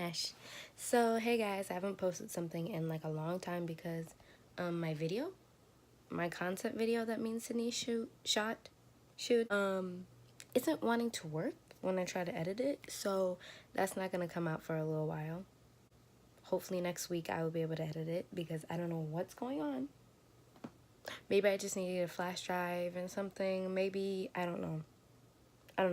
trash. So hey guys, I haven't posted something in like a long time because my concept video that me and Sydney shoot isn't wanting to work when I try to edit it, so that's not gonna come out for a little while. Hopefully next week I will be able to edit it because I don't know what's going on. Maybe I just need a flash drive and something. Maybe I don't know,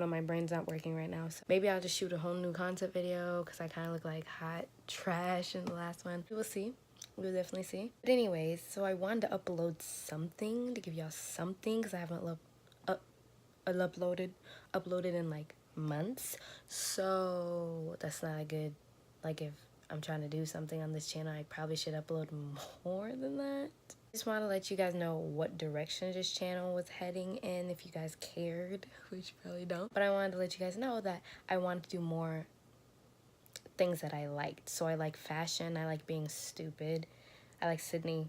my brain's not working right now. So maybe I'll just shoot a whole new concept video because I kind of look like hot trash in the last one. We'll see. We'll definitely see. But anyways, so I wanted to upload something to give y'all something because I haven't uploaded in like months. So that's not a good, like, if I'm trying to do something on this channel, I probably should upload more than that. Just want to let you guys know what direction this channel was heading in if you guys cared, which you probably don't. But I wanted to let you guys know that I wanted to do more things that I liked. So I like fashion, I like being stupid, I like Sydney.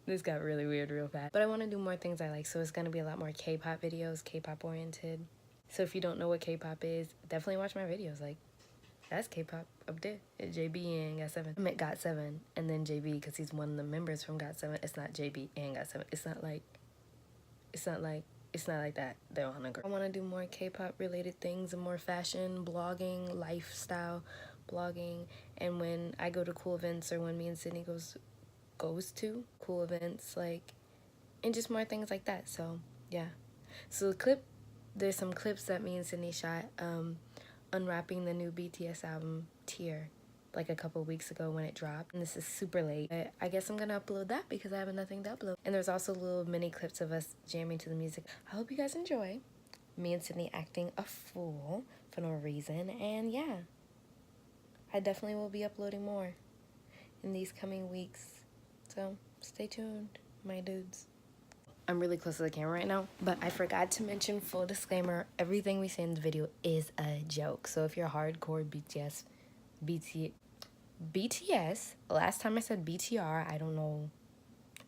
This got really weird real fast. But I want to do more things I like, so it's going to be a lot more K-pop videos, K-pop oriented. So if you don't know what K-pop is, definitely watch my videos. Like, that's K-pop up there. It's JB and GOT7. I meant GOT7 and then JB because he's one of the members from GOT7. It's not JB and GOT7. It's not like that. They're on a girl. I want to do more K-pop related things and more fashion, blogging, lifestyle blogging. And when I go to cool events or when me and Sydney goes to cool events, like, and just more things like that. So yeah. So there's some clips that me and Sydney shot unwrapping the new BTS album Tear like a couple weeks ago when it dropped, and this is super late, but I guess I'm gonna upload that because I have nothing to upload. And there's also little mini clips of us jamming to the music. I hope you guys enjoy me and Sydney acting a fool for no reason. And yeah, I definitely will be uploading more in these coming weeks, so stay tuned, my dudes. I'm really close to the camera right now, but I forgot to mention, full disclaimer, everything we say in the video is a joke. So if you're a hardcore BTS, last time I said BTR, I don't know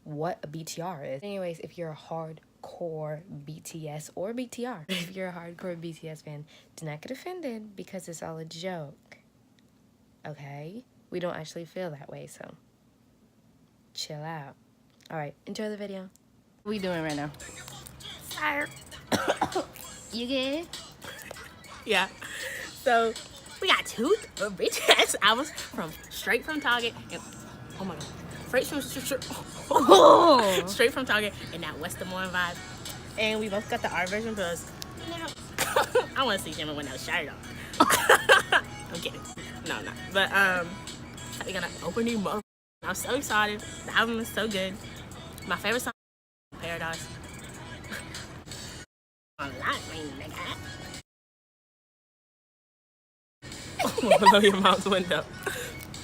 what a BTR is. Anyways, if you're a hardcore BTS or BTR, if you're a hardcore BTS fan, do not get offended because it's all a joke, okay? We don't actually feel that way, so chill out. All right, enjoy the video. What are we doing right now? Sir. You good? Yeah. So we got two BTS albums straight from Target. And, oh my god. Straight from Target in that West Des Moines vibe. And we both got the R version because I want to see Jimmy with no shirt on. I'm kidding. No, I'm not. But we're gonna open these both. I'm so excited. The album is so good. My favorite song, Paradise. A lot, nigga. Below your mom's window.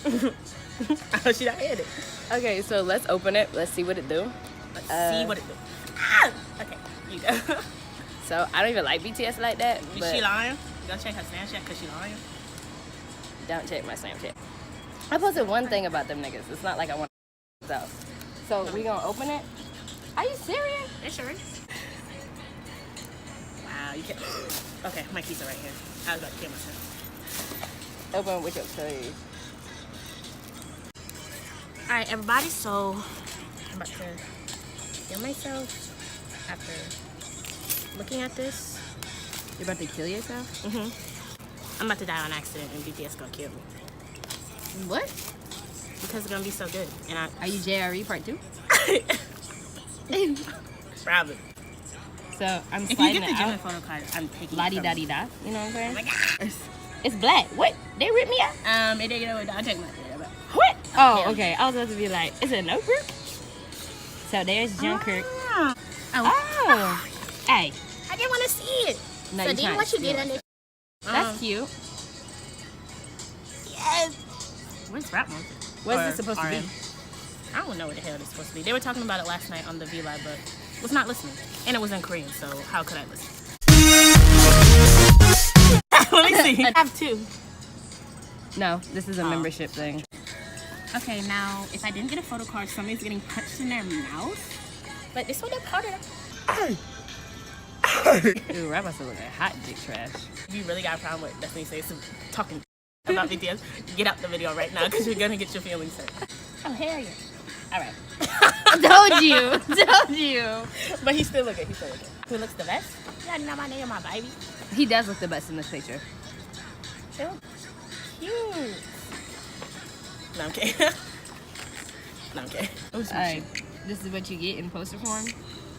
Oh, she not hit it. Okay, so let's open it. Let's see what it do. Let's see what it do. Ah! Okay, you go. So I don't even like BTS like that. Is she lying? You gonna check her Snapchat because she lying? Don't check my Snapchat. I posted one thing about them niggas. It's not like I want to. So we gonna open it? Are you serious? Yeah, sure. Wow, you can't. Okay, my keys are right here. I was about to kill myself. Open with your toes. Alright, everybody, so I'm about to kill myself after looking at this. You're about to kill yourself? Mm-hmm. I'm about to die on accident and BTS gonna kill me. What? Because it's gonna be so good. And Are you JRE part 2? Probably. So I'm if sliding you get the it Gemini out. photo card, I'm taking La di it da from di da. You know what I'm saying? Oh my gosh. It's black. What? They ripped me out? It didn't get away. I'll take my What? Oh, yeah. okay. I was about to be like, is it a notebook? So there's Jungkook. Oh. Hey. I didn't want to see it. No, so you then can't what you steal did it. on it? That's cute. Yes. Where's Rap Monk? What's this supposed to be? I don't know what the hell it's supposed to be. They were talking about it last night on the V Live, but was not listening. And it was in Korean, so how could I listen? Let me see. I have two. No, this is a membership thing. Okay, now, if I didn't get a photo card, somebody's getting punched in their mouth. But this one, they're part of it. Ooh, Rap must have looked like hot dick trash. You really got a problem with Destiny Stacy talking about BTS, get out the video right now because you're gonna get your feelings hurt. Oh hell yeah! All right. Told you. But he's still looking. Who looks the best? You already know my name, my baby. He does look the best in this picture. They look cute. No, I'm kidding. No, I'm kidding. Alright, this is what you get in poster form.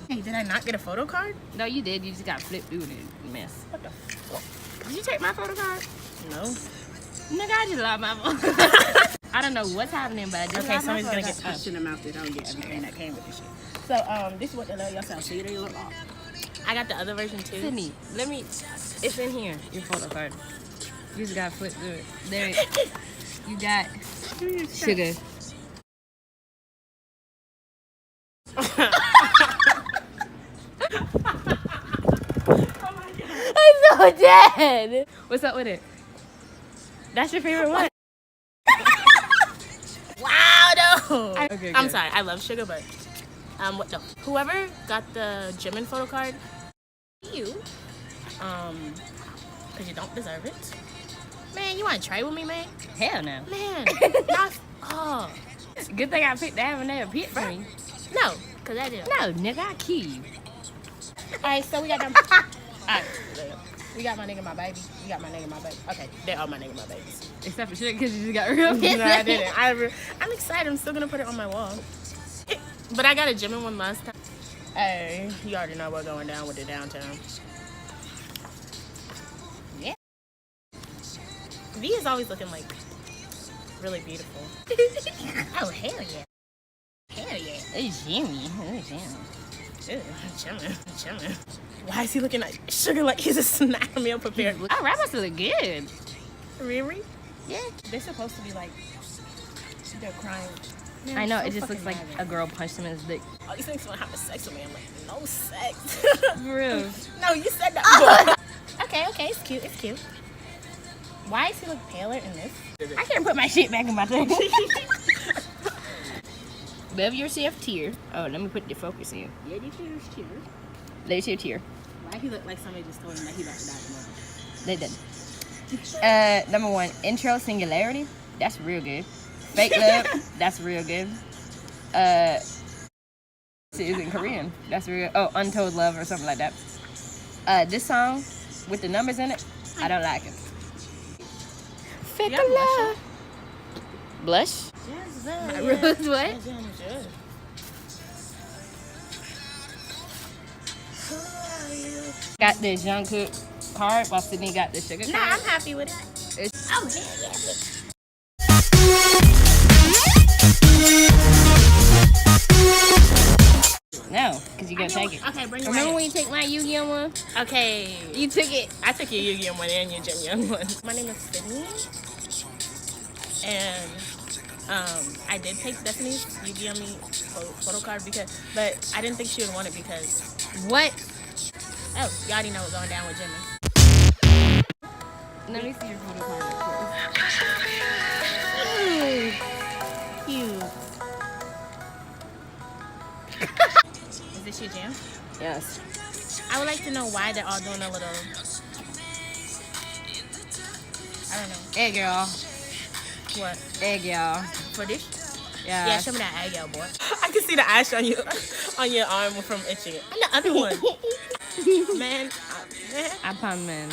Hey, did I not get a photo card? No, you did. You just got flipped through the mess. What the fuck? Did you take my photo card? No. Nigga, I just lost my phone. I don't know what's happening, but I just Okay, lost my somebody's photo gonna get card. punched in the mouth. They don't get everything that came with this shit. So, this is what the love yourself. See, there you look off. I got the other version too. Sydney, let me. It's in here. Your photo card. You just got flipped through it. There. You got sugar. I'm so dead. What's up with it? That's your favorite one? Wow, no. Okay, I'm good. sorry. I love sugar, but what? No. Whoever got the Jimin photo card, you, because you don't deserve it. Man, you want to trade with me, man? Hell no. Man, not. Oh, Good thing I picked that one there. Pick for me. no, because I did. No, nigga, I kill you. All right, so we got them. All right, we got my nigga, my baby. We got my nigga, my baby. Okay, they are my nigga, my babies. Except for shit, because you just got real No, pissed. I didn't. I'm excited. I'm still gonna put it on my wall. But I got a Jimin one last time. Hey, you already know what's going down with the downtown. Yeah. V is always looking like really beautiful. Oh hell yeah. Hell yeah. It's Jimmy. It's Jimmy. Ew, Jimin. Why is he looking like sugar like he's a snack meal prepared? Oh, that must look good. Riri? Yeah. They're supposed to be like, they're crying. Man, I know, I'm it so just looks like fucking a mad. girl punched him in his dick. Oh, these niggas want to have sex with me. I'm like, no sex. For real. No, you said that before. Okay, it's cute. Why does he look paler in this? I can't put my shit back in my thing. Love yourself tear. Oh, let me put the focus in. Yeah, these tears cute. Let your tear. Why he look like somebody just told him that he about to die tomorrow? They did. Number one, intro singularity. That's real good. Fake love. That's real good. This is in Korean. That's real. Oh, untold love or something like that. This song with the numbers in it, I don't like it. Fake Yeah, love. Blush. My rose what? Got the Jungkook card while Sydney got the sugar Nah, card. I'm happy with it. It's Oh, yeah, bitch. no, because you're gonna take it. Okay, bring it Remember right when you take my Yu-Gi-Oh one? in. Okay. You took it. I took your Yu-Gi-Oh one and your Jin Young one. My name is Sydney. And I did take Destiny's Yu-Gi-Oh me photo card but I didn't think she would want it because What? oh, you already know what's going down with Jimmy. Let me see your photo card. Cute. Is this your jam? Yes. I would like to know why they're all doing a little. I don't know. Hey, girl. What? Hey, girl. For this? Yeah. Yeah, show me that egg, yo, boy. I can see the ash on your arm from itching it. And the other one. Man. Upon man.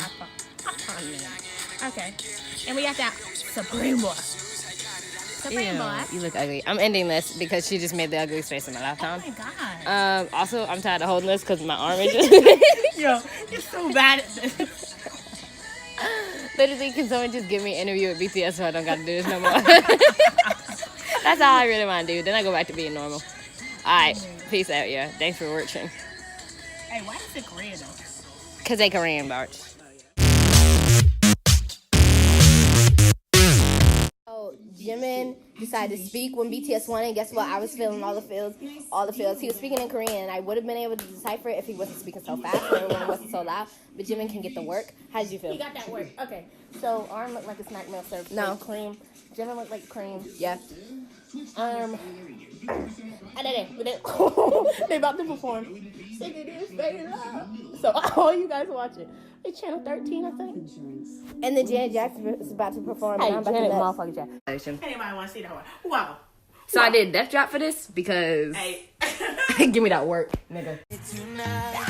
Okay. And we got that Supreme Boy. Supreme Ew, Boy. you look ugly. I'm ending this because she just made the ugliest face in my Oh lifetime. my god. Also, I'm tired of holding this because my arm is just... Yo, you're so bad at this. Literally, can someone just give me an interview with BTS so I don't got to do this no more? That's all I really want to do. Then I go back to being normal. Alright, peace out, yeah. Thanks for watching. Hey, why is it Korean though? Because they Korean, Bart. So Jimin decided to speak when BTS won, and guess what? I was feeling all the feels. He was speaking in Korean, and I would have been able to decipher it if he wasn't speaking so fast or when it wasn't so loud. But Jimin can get the work. How did you feel? He got that work. Okay. So Arm looked like a snack meal served with cream. Jenna looked like cream. Yeah. And they about to perform. Sing it is fake love. So all you guys watch it. It's channel 13, I think. And then Janet Jackson is about to perform. Hey, and I'm about Janet, to motherfucker Jackson. Anybody want to see that one? Wow. So I did death drop for this because Hey. give me that work, nigga. Tonight.